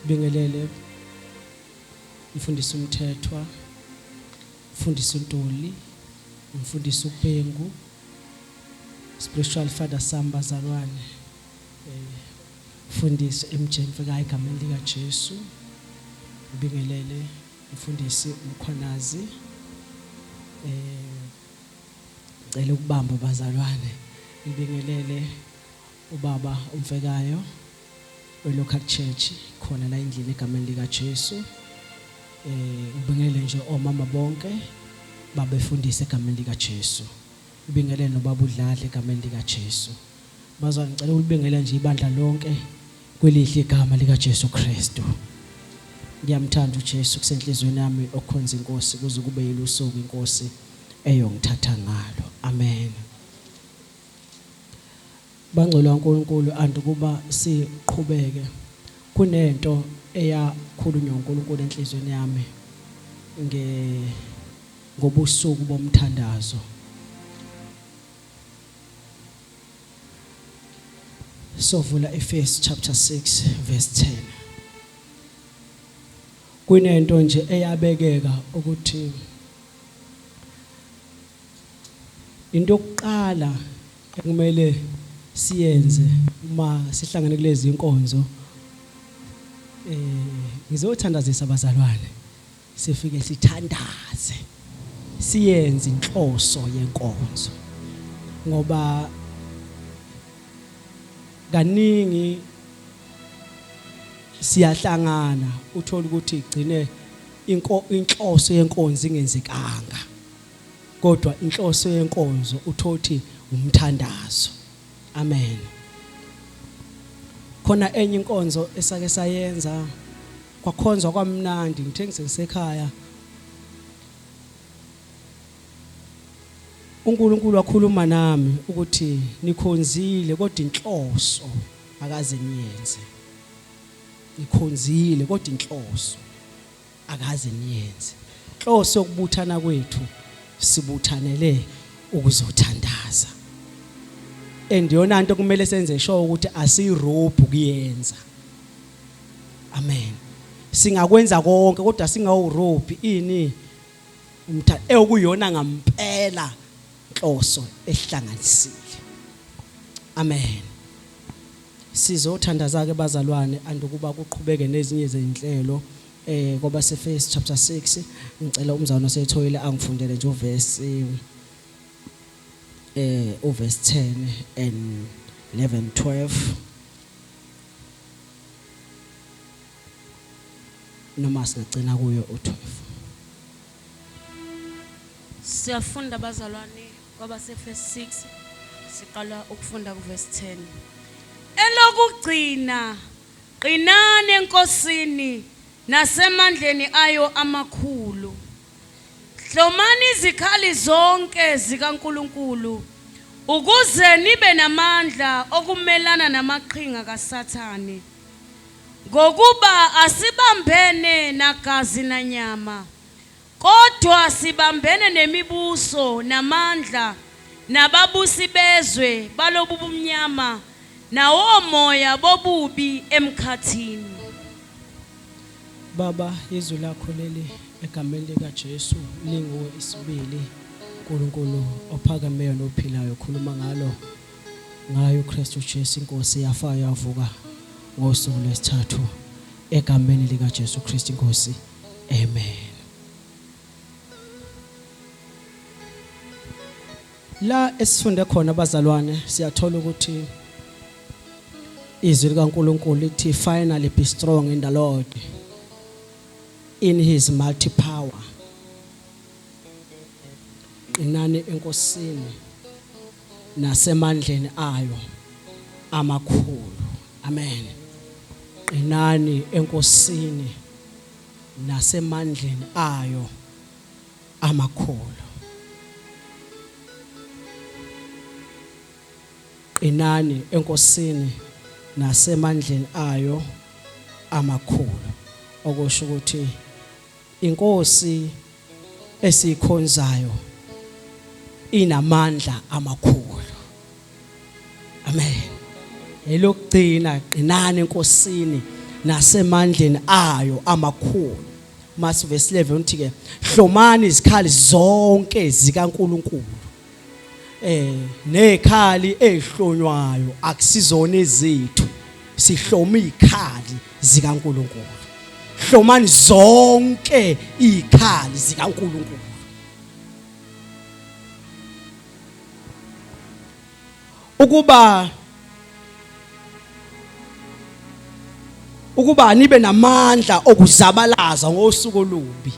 Bingelele mfundisi uMthethwa, mfundisi uNtuli, mfundisi uBhengu, spiritual father Samba Zalwane, mfundisi MJ Mfekayo egameni lika Jesu. Bingelele mfundisi uMkhwanazi, ngicela ukubamba bazalwane. Ngibingelele ubaba uMfekayo weLocal Church khona la endlini egameni lika Jesu. Ngibingelele nje omama bonke babefundisa egameni lika Jesu. Ngibingelele nobaba uDladla egameni lika Jesu. Bazalwane ngicela ulibingelele nje ibandla lonke kwelihle igama lika Jesu Kristu. Ngiyamthanda uJesu kusenhlizweni yami okhonza inkosi kuze kube yilusuku inkosi eyongithatha ngalo. Amen. Bangcwele uNkulunkulu andukuba siqhubeke kunento eyakhulunywa uNkulunkulu enhlizweni yami ngobusuku bomthandazo. Sovula Efesu chapter 6 verse 10. Kunento nje eyabekeka ukuthi into yokuqala ekumele siyenze uma sihlangane kulezi inkonzo, ngizothandazisa abazalwane sifike sithandaze, siyenze inhloso yenkonzo, ngoba kaningi siyahlangana uthola ukuthi igcine inhloso yenkonzo ingenzekanga, kodwa inhloso yenkonzo uthothi umthandazo. Amen. Khona enye inkonzo esake sayenza kwakhonzwa kwamnandi, ngithe ngisekhaya uNkulunkulu wakhuluma nami ukuthi nikhonzile kodwa inhloso akaze niyenze. Nikhonzile kodwa inhloso akaze niyenze. Inhloso yokubuthana kwethu sibuthanele ukuzothandaza. Endiyona into kumele senze sure ukuthi asirobhu kuyenza. Amen. Singakwenza konke kodwa singawurobhi ini ekuyona ngampela inhloso ehlanganisile. Amen. Sizothandaza ke bazalwane andukuba kuqhubeke nezinye izinhlelo ngoba seFirst chapter 6 ngicela umzawano sethoyile angifundele nje uverse 10 and 11 12 noma singagcina kuyo u12. Siyafunda bazalwane ngoba seFirst 6 siqala ukufunda kuverse 10. Elokugcina qinani enkosini nasemandleni ayo amakhulu. Hlomani izikhali zonke zikaNkulunkulu ukuze nibe namandla okumelana namaqhinga kaSathane. Ngokuba asibambene nagazi nanyama, kodwa sibambene nemibuso namandla nababusi bezwe balobu bumnyama nawomoya bobubi emkhathini. Baba, izwi lakho leli egameni lika Jesu linguwe isibili uNkulunkulu ophakameyo nophilayo, khuluma ngayo uKristu Jesu inkosi yafa yavuka ngosuku lwesithathu egameni lika Jesu Kristu inkosi. Amen. La esifunde khona abazalwane siyathola ukuthi izwi likaNkulunkulu lithi finally be strong in the Lord, in his multi power. Qinani enkosini nasemandleni ayo amakhulu. Amen. Qinani enkosini nasemandleni ayo amakhulu. Qinani enkosini nasemandleni ayo amakhulu. Okusho ukuthi inkosi esikhonzayo inamandla amakhulu. Amen. Elokugcina qinani enkosini nasemandleni ayo amakhulu. Mase verse 11 uthi ke hlomani izikhali zonke zikaNkuluNkulu. Nezikhali ezihlonywayo akusizona ezethu, sihloma izikhali zikaNkuluNkulu. Hlomani zonke izikhali zikaNkuluNkulu. Ukuba nibe namandla okuzabalaza ngosuku olubi.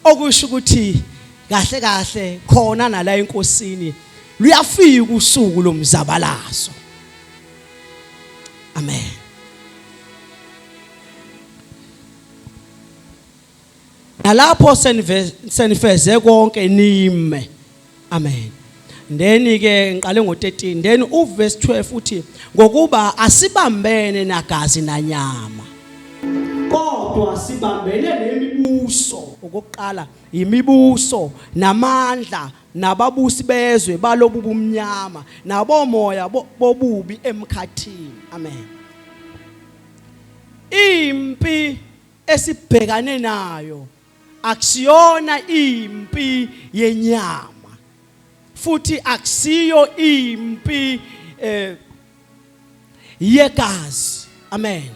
Okusho ukuthi kahle kahle khona nala enkosini luyafika usuku lomzabalazo. Amen. Nalapho senifeze konke nime. Amen. Then ke ngiqale ngo13, then uverse 12 uthi ngokuba asibambene nagazi nanyama kodwa sibambene nemibuso. Okokuqala imibuso namandla nababusi bezwe balobu bumnyama nabomoya bobubi emkhathini. Amen. Impi esibhekane nayo akusiyona impi yenyama, futhi akusiyo impi yegazi. Amen.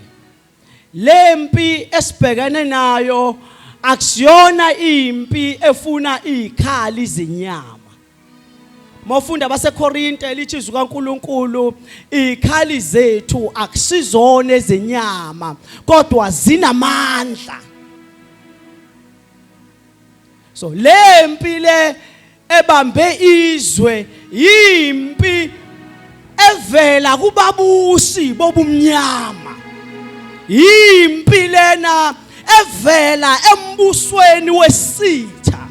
Lempi esibhekane nayo akusiyona impi efuna izikhali zenyama. Mofunda baseKorinte lithi izwi kaNkuluNkulu izikhali zethu akusizona ezenyama kodwa zinamandla. So lempi le ebambe izwe yimpi evela kubabusi bobumnyama. Yimpi lena evela embusweni wesitha.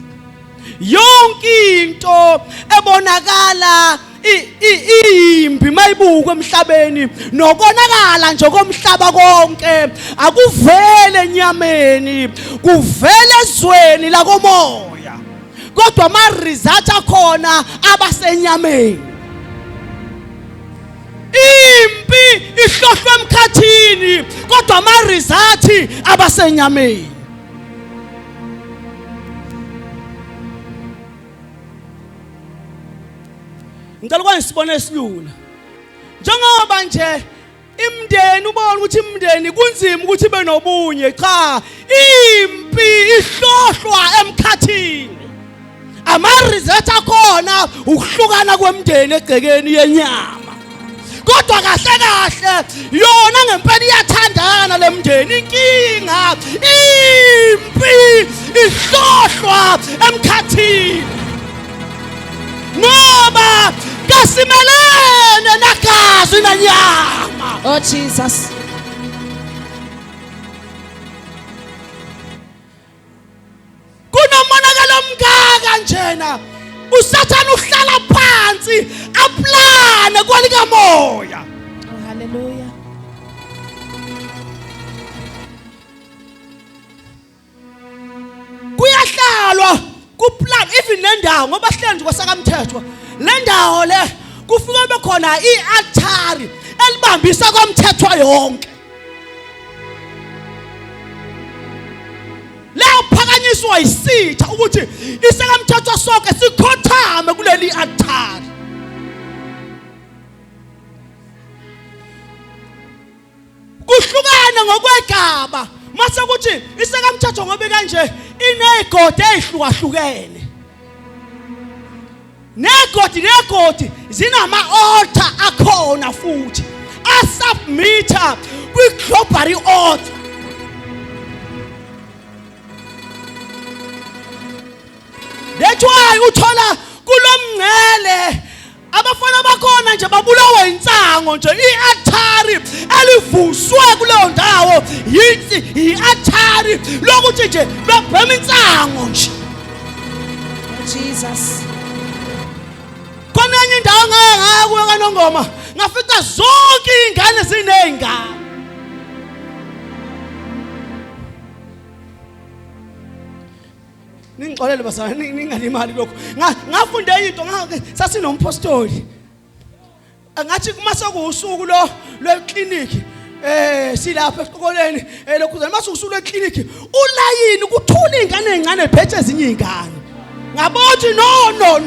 Yonke into ebonakala impi mayibuka emhlabeni nokubonakala nje komhlaba konke akuvele enyameni, kuvele ezweni lakomoya. Kodwa ama result akhona abasenyameni. Impi ihlohlwe emkhathini kodwa ama result abasenyameni. Ngicela ukwenza esilula. Njengoba nje imndeni ubona ukuthi imndeni kunzima ukuthi benobunye, cha, impi ihlohlwa emkhathini. Ama result akhona ukuhlukana kwemndeni egcekeni yenyama. Kodwa kahle kahle yona ngempela iyathandana lemndeni. Inkinga impi ihlohlwa emkhathini ngoba kasimelene nagazi nanyama. Oh Jesus. Kunomonakalo omngaka njena uSathane uhlala phansi aplane kwalika moya. Oh hallelujah. Kuyahlalwa kuplan even lendawo ngoba hlenje kwasakamthethwa. Lendawo le kufika bekhona ialtari elibambisa komthethwa yonke. Lapho phakanyiswa isitha ukuthi isekamthethwa sonke sikhothame kuleli altari. Kuhlukana ngokwegaba mase ukuthi isekamthethwa ngobe kanje inezigodi ezihlukahlukene. Negodi zinama altar akhona futhi asubmita kwi-global altar. That's why uthola kulomngcele abafana bakhona nje babulawa insango nje ialtari elivuswe kuleyo ndawo yithi ialtari lokuthi nje bebhema insango nje. Jesus. Khona enye indawo ngaya kuyo kaNongoma ngafika zonke izingane zinezingane. Ningixolele basana ningalimali lokho. Ngafunda into sasinompostoli. Ngathi kuma sekuusuku lo clinic silapha esikoleni lokhuzana mase usula eclinic ulayini kuthula ingane ezincane ephethe ezinye izingane ngabothi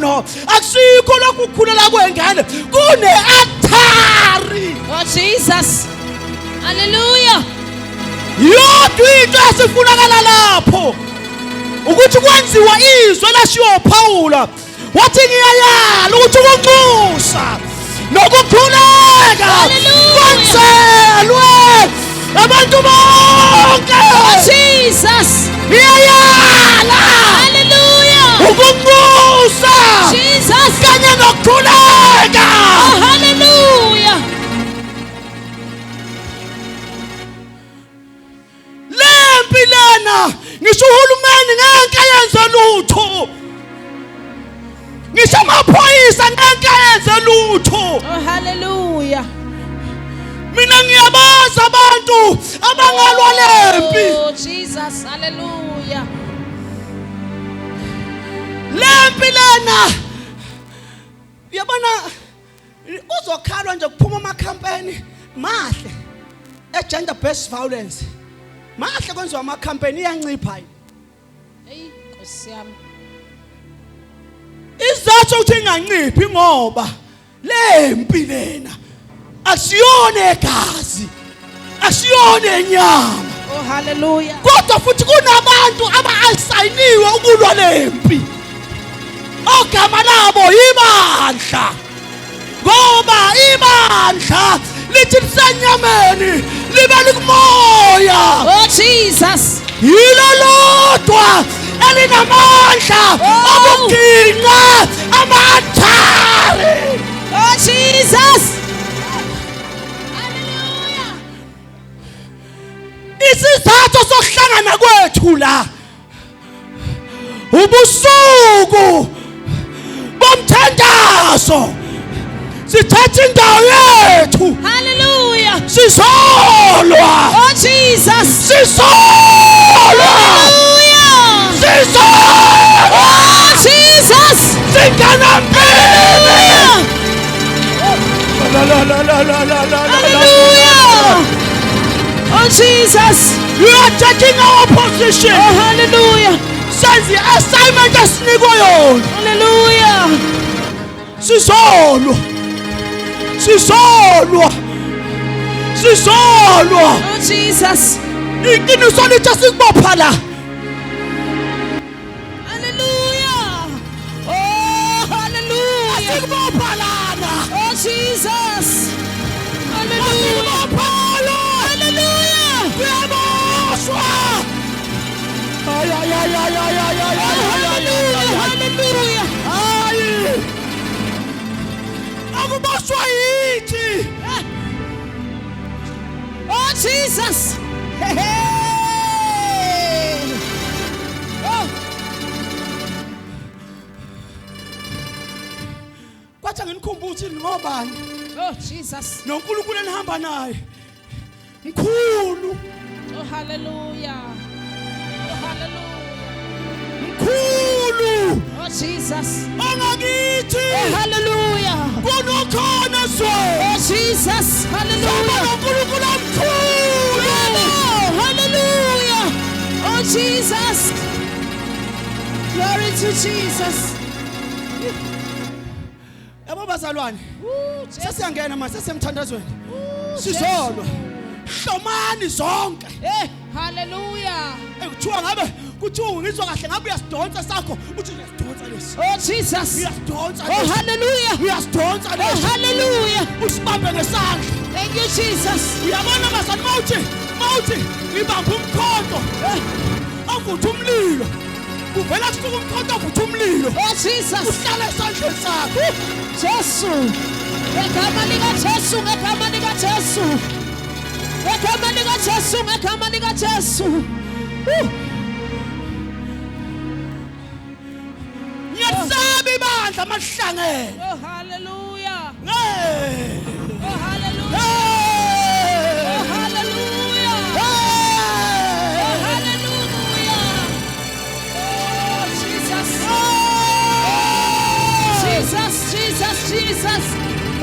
no akusikho lokhu ukukhulela kwengane kune altari Oh Jesus. Hallelujah. yodwa into esifunakala lapho ukuthi kwenziwa izwe lashiwo Paula wathi ngiyayala ukuthi ukunxusa nokukhuleka kwenzelwe abantu bonke Oh Jesus. ngiyayala Hallelujah. ukunxusa Jesus. kanye nokukhuleka Oh hallelujah. lempi lena ngisho uhulumeni ngeke yenze lutho ngisho amaphoyisa ngeke yenze lutho Oh hallelujah. mina ngiyabaza abantu abangalwa lempi Oh Jesus. Hallelujah. lempi lena uyabona uzokhalwa nje kuphuma amakhampani mahle gender based violence mahle kwenziwa amakhampani iyancipha Hey, Nkosi yami. izathu ukuthi inganciphi ngoba lempi lena asiyona egazi asiyona enyama Oh hallelujah. kodwa futhi kunabantu aba-asayiniwe ukulwa lempi ogama labo ibandla ngoba ibandla lithi lisenyameni libe likumoya Oh Jesus. yilo lodwa elinamandla okuginqa ama-altari Oh Jesus. Hallelujah. isizathu sokuhlangana kwethu la ubusuku bomthandazo sithatha indawo yethu Hallelujah. sisolwa Oh Jesus. sisolwa Hallelujah. sisolwa Oh Jesus. singanampini Hallelujah. Oh Jesus. we are taking our position Oh hallelujah. senze i-assignment esinikwe yona Hallelujah. sisolwa sisolwa sisolwa Oh Jesus. iqiniso lithi sikubopha la Hallelujah. Oh hallelujah. sikubopha lana Oh Jesus. Hallelujah. sikubopha la Hallelujah. uyaboshwa Hallelujah. hayi akuboshwa yithi Oh Jesus. Hey, hey. Oh. kwathi nginikhumbuza ukuthi ngobani Oh Jesus. noNkulunkulu enihamba naye mkhulu Oh hallelujah. Oh hallelujah. mkhulu Oh Jesus. ongakithi Oh hallelujah. kunokhona zwe Oh Jesus. Hallelujah. uNkulunkulu omkhulu Oh hallelujah. Oh Jesus. Glory to Jesus. yabo bazalwane Woo, Jesus. sesiyangena manje sesemthandazweni Woo, sizolwa hlomani zonke Eh, hallelujah. ekuthiwa ngabe kuthiwa ngizwa kahle ngabe uyasidonsa sakho uthi uyasidonsa lesi Oh Jesus. uyasidonsa Oh lesi hallelujah. uyasidonsa Oh lesi hallelujah. usibambe ngesandla Thank you Jesus. uyabona bazalwane mawuthi ngibambe umkhonto avutha umlilo kuvela kusuka umkhonto avutha umlilo Oh Jesus. uhlala esandleni sakho Jesu. Ngegama lika Jesu, ngegama lika Jesu. Ngegama lika Jesu, ngegama lika Jesu. ngiyasaba ibandla malihlangene Oh hallelujah. hey Oh hallelujah. hey Oh hallelujah. Oh hey hallelujah. Oh Jesus. Jesus, Jesus, Jesus.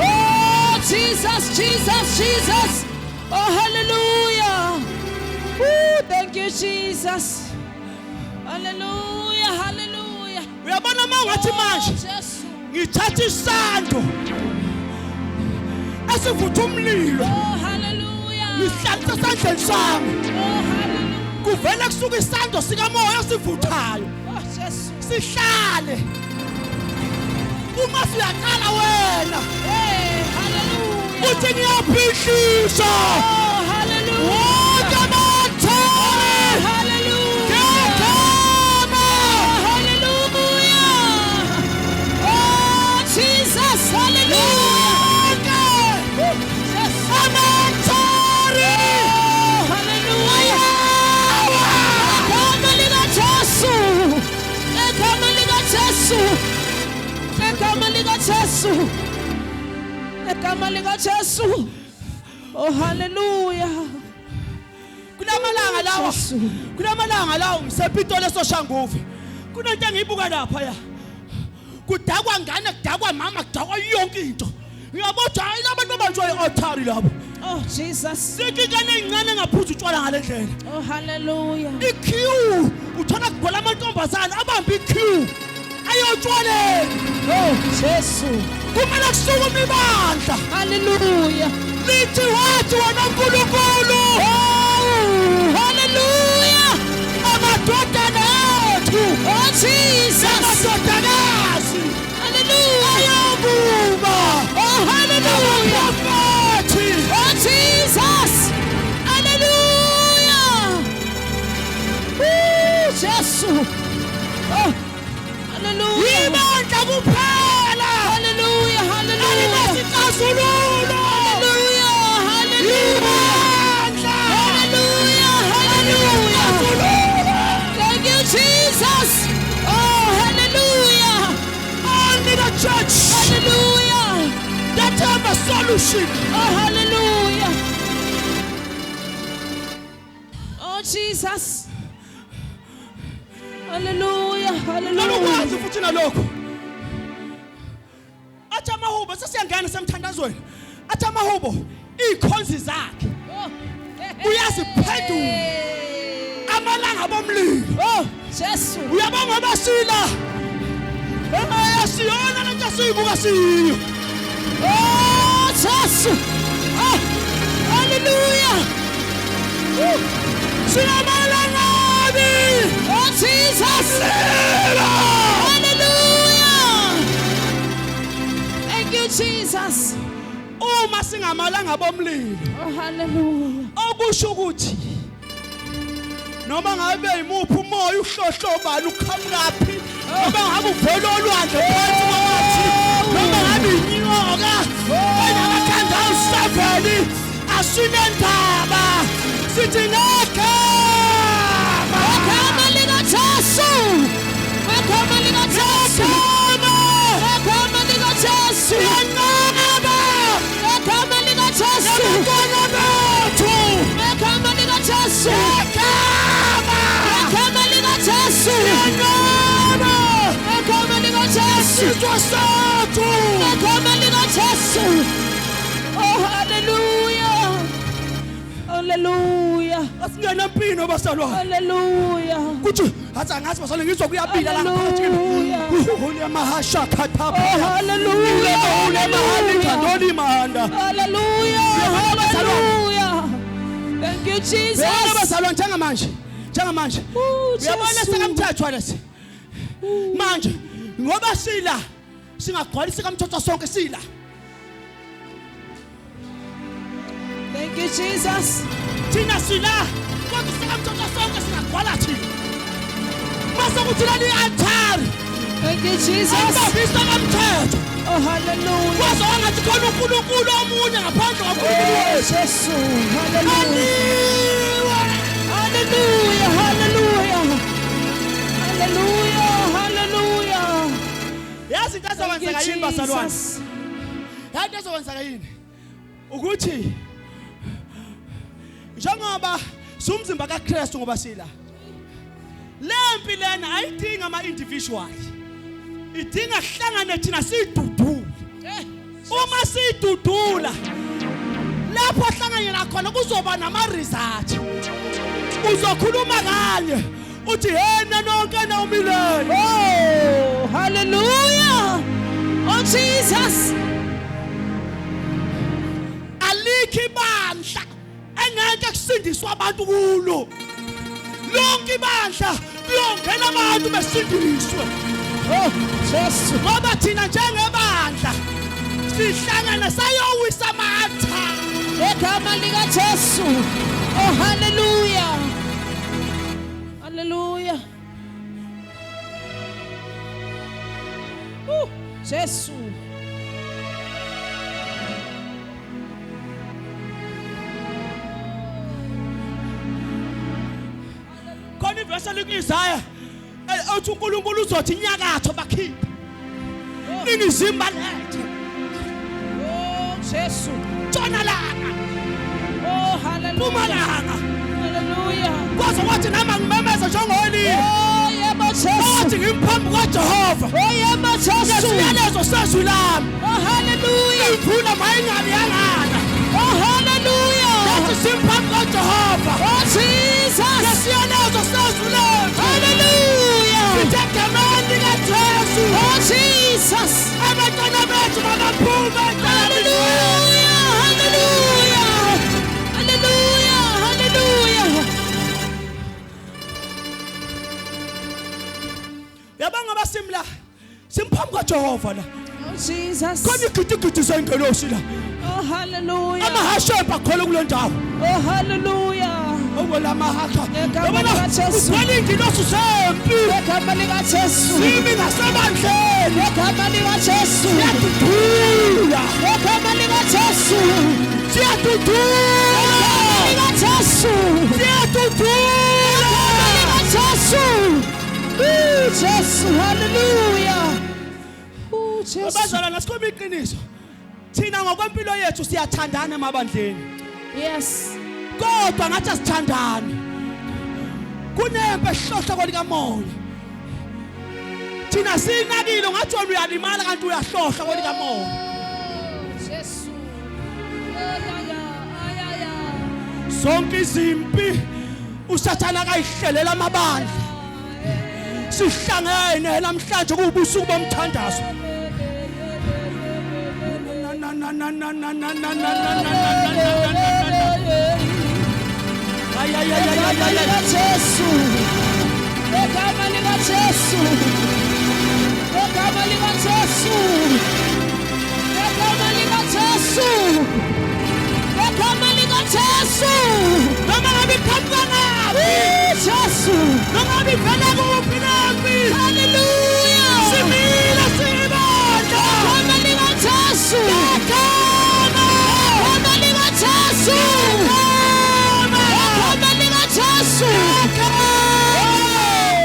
Oh Jesus, Jesus, Jesus. Oh hallelujah. Thank you, Jesus. Hallelujah, hallelujah. Uyabona mangathi manje Jesus. ngithatha isando asivutha umlilo Oh, hallelujah. ngihlalisa esandleni sami Oh, hallelujah. kuvela kusuka isando sikamoya sivuthayo Oh, Jesus. sihlale uma siyaqala wena Hey, hallelujah. uthi ngiyaphihlisa Oh, hallelujah. wonke amathole Hallelujah. ngegama Hallelujah. Oh, Jesus. Hallelujah. Yes. amathole Oh, hallelujah. Egama likaJesu. Egama likaJesu. Egama likaJesu. Egama likaJesu. Oh, hallelujah. kulamalanga lawa Jesu. kulamalanga lawa ngisepitole esoshanguve kunento engiyibuka lapha ya kudakwa ngane kudakwa mama kudakwa yonke into ngiyabona hayi labantu abanjwa i-altar labo Oh, Jesus. sikikane encane engaphuza utshwala ngale ndlela Oh, hallelujah. iq uthola kugcwala amantombazane abambe iq ayotshwaleni Oh, Jesu. kumele kusuke umibandla Hallelujah. lithi wathi wena nkulunkulu Oh, hallelujah. amadodana ethu Oh, Jesus. amadodakazi Hallelujah. ayakuba Oh, hallelujah. abaprofethi Oh, Jesus. Hallelujah. Oh, Jesu. Oh, hallelujah. ibandla kuphela Hallelujah. Hallelujah. alinasixazululo Hallelujah. Hallelujah. ibandla Hallelujah. Hallelujah. Thank you, Jesus. Oh, hallelujah. only the church Hallelujah. that have a solution Oh, hallelujah. Oh, Jesus. Hallelujah. nalokwazi Hallelujah. futhi nalokho athi amahubo sesiyangena semthandazweni athi amahubo ikhonzi zakhe uyaziphendula amalanga bomlilo Oh, Jesus. uyabonga abasila ayasiyona lento esiyibuka siyo Oh, Jesus. Oh, hallelujah. sinamalangani Oh, Jesus. Hallelujah. Thank you, Jesus. uma singamalanga bomlilo Oh, hallelujah. okusho ukuthi noma ngabe imuphi umoya uhlohlobani uqhamukaphi noma ngabe uvela olwandle phansi kwamathi noma ngabe inyoka enamakhanda awu-7 asinendaba sithi ngegama Egama likaJesu. Egama likaJesu. Egama likaJesu. siyanqaba Egama likaJesu. abantwana bethu Egama likaJesu. ngegama Egama likaJesu. siyanqaba Egama likaJesu. isizwe sethu Egama likaJesu. Oh, hallelujah. Hallelujah. asingenampilo basalwane Hallelujah. kuthi athi angathi basalwane ngizwa kuyabila la ngaphakathi Hallelujah. uhule mahasha Oh, khathapha hallelujah. ule mahali Hallelujah. kandoli manda Hallelujah. Hallelujah. Thank you, Jesus. bese basalwane njengamanje Oh, uyabona Jesus. sekamthethwa lesi manje ngoba sila singagcwalisa kamthotho sonke sila Thank you, Jesus. thina sila kodwa sekamthotho sonke singagcwala thina mase kuthi leli altar Thank you, Jesus. ayibambisa kamthetho Oh, hallelujah. kwaze wangathi khona uNkulunkulu omunye ngaphandle Oh, kwaNkulunkulu Jesus. Hallelujah. aliwe Hallelujah. Hallelujah. Hallelujah. Hallelujah. yazi into Thank ezokwenzeka yini you, basalwane Jesus. yazi into ezokwenzeka yini ukuthi njengoba sumzimba kaKristu ngoba sila lempi lena ayidinga ama-individual idinga kuhlangane thina siyidudule uma siyidudula lapho ahlanganyela khona kuzoba nama-result uzokhuluma kanye uthi yena nonke nawumilele. Oh, hallelujah. Oh, Jesus. Alikho ibandla engeke kusindiswa abantu kulo. Lonke ibandla kuyongena abantu besindiswe. Oh, Jesus. Ngoba thina njengebandla sihlangana sayowisa amatha. Egama lika Jesu. Oh, hallelujah. Hallelujah. Jesu. Khona ivesi likuIsaya uthi uNkulunkulu uzothi inyakatho bakhipha. Ningizimu balethe. Oh, Jesu. Ntshonalanga, Oh, hallelujah. Mpumalanga. Hallelujah. Kwaze wathi nama ngimemeza njengoLeya. Oh, yebo Jesu. Wathi ngiphambi kwaJehova. Oh, yebo Jesu. Ngesiyalezo sezwi lami. Oh, hallelujah. Imvula mayingabi yangana. Oh, hallelujah. Wathi simphambi kwaJehova. Oh, Jesus. Ngesiyalezo sezwi lethu. Hallelujah. Sithegemeni kaJesu. Oh, Jesus. Abantwana bethu mabaphume. Hallelujah. Hallelujah. Hallelujah. Hallelujah. Yabanga basimla. Simphambi kwaJehova la. Oh, Jesus. Khona igidigidi sengelosi la. Oh, hallelujah. Amahashemba khona kule ndawo. Oh, hallelujah. Okwela mahasha. Egama likaJesu. Uthwala ingilosi sempi. Egama lika Jesu. Simi ngasemandleni. Egama lika Jesu. Siyadudula. Egama lika Jesu. Siyadudula. Egama lika Jesu. Siyadudula. Egama lika Jesu. Oh, Jesu. Hallelujah. Oh, Jesu. Abazalwane asikhomba iqiniso. Thina ngokwempilo yethu siyathandana emabandleni. Yes. Kodwa ngathi asithandani. Kunembe ehlohla kolika moya. Thina sinakile ngathi wena uyalimala kanti uyahlohla kolika moya. Jesu. Ayaya. Zonke izimpi usathana kayihlelela amabandla. Sihlangene namhlanje kubusuku bomthandazo. Jesu. Egama lika Jesu. Egama lika Jesu. Egama lika Jesu. Egama lika Jesu. Noma ngabe ikhamba ngaphi. Jesu. Noma ngabe ivela kuphi naphi. Hallelujah. Simile sibandla. Egama lika Jesu. Egama lika Jesu. Egama lika Jesu.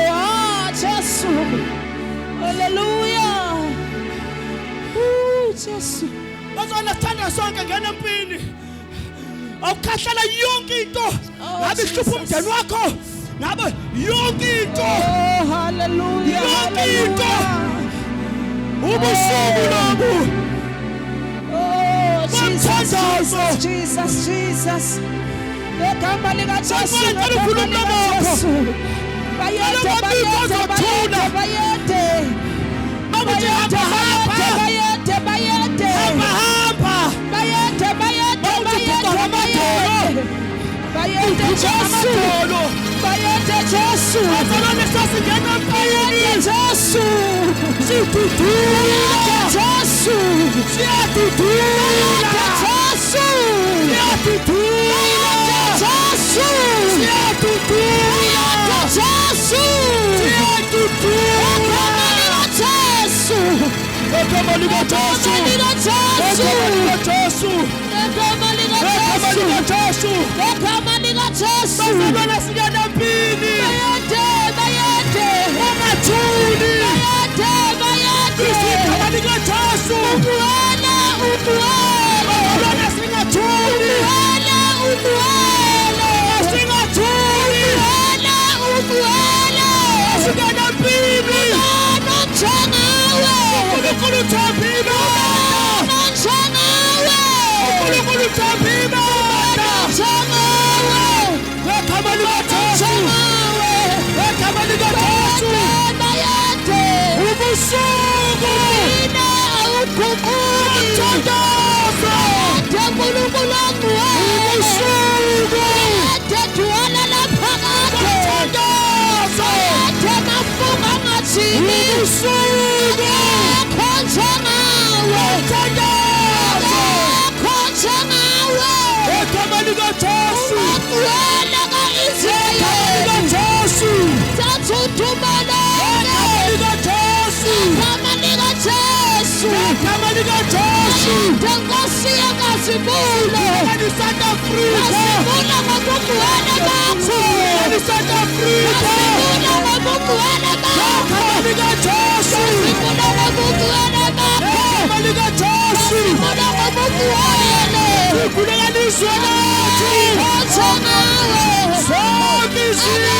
Oh, Jesu. Hallelujah. Jesu. Bazona sithanda sonke ngena empini. Awukhahlela yonke into. Ngabe ihlupha umndeni wakho. Ngabe yonke into. Oh, hallelujah. Yonke into. Hallelujah. Ubusuku lobu. Oh, Jesus, Bamthandazo. Jesus, Jesus. Egama lika Jesu. Bafana, Egama ukhuluma lika bakho. Jesu. Bayede, Kaloku bayede, bazothula. bayede, Babuthi bayede, hamba hamba. bayede, bayede, Hamba hamba. bayede, bayede, Bawuthi bayede, guqa ngamadolo. bayede, Jesu, Amadolo. bayede, Jesu, Bazalwane sasingena bayede, empini. Jesu, Sidudula. bayede, Jesu, Siyadudula. bayede, Jesu, Siyadudula. bayede, Jesu, Siyadudula. bayede, Jesu, Siyadudula. Egama lika Jesu, Egama lika Jesu. egama lika Jesu, Egama lika Jesu. Egama lika Jesu. egama lika Jesu. Bazalwane singena empini. Bayede, bayede, Ungathuli. bayede, bayede. Igama lika Jesu. Ubuwele, ubuwele, Bazalwane singathuli. ubuwele, ubuwele, Singathuli. ubuwele, ubuwele. Singena empini. Ubona njengawe, uNkulunkulu uthembile. ubona njengawe, uNkulunkulu uthembile. ubona njengawe. Egama lika Jesu. uNkulunkulu ongcwele ededwala laphakade ede mafunga ngathini akekho njengawe Egama likaJesu. ungcwele ka-Israyeli thatha udumele Egama likaJesu. igama likaJesu Egama likaJesu. Nkosi yakazibulo Ngani South Africa. Asibula ngobungcwele bakho Ngani South Africa. Asibula ngobungcwele bakho Egama likaJesu. Asibula ngobungcwele bakho Egama likaJesu. Asibula ngobungcwele Sikhuleka lizwe lethu. Akho njengawe Sonke izizwe.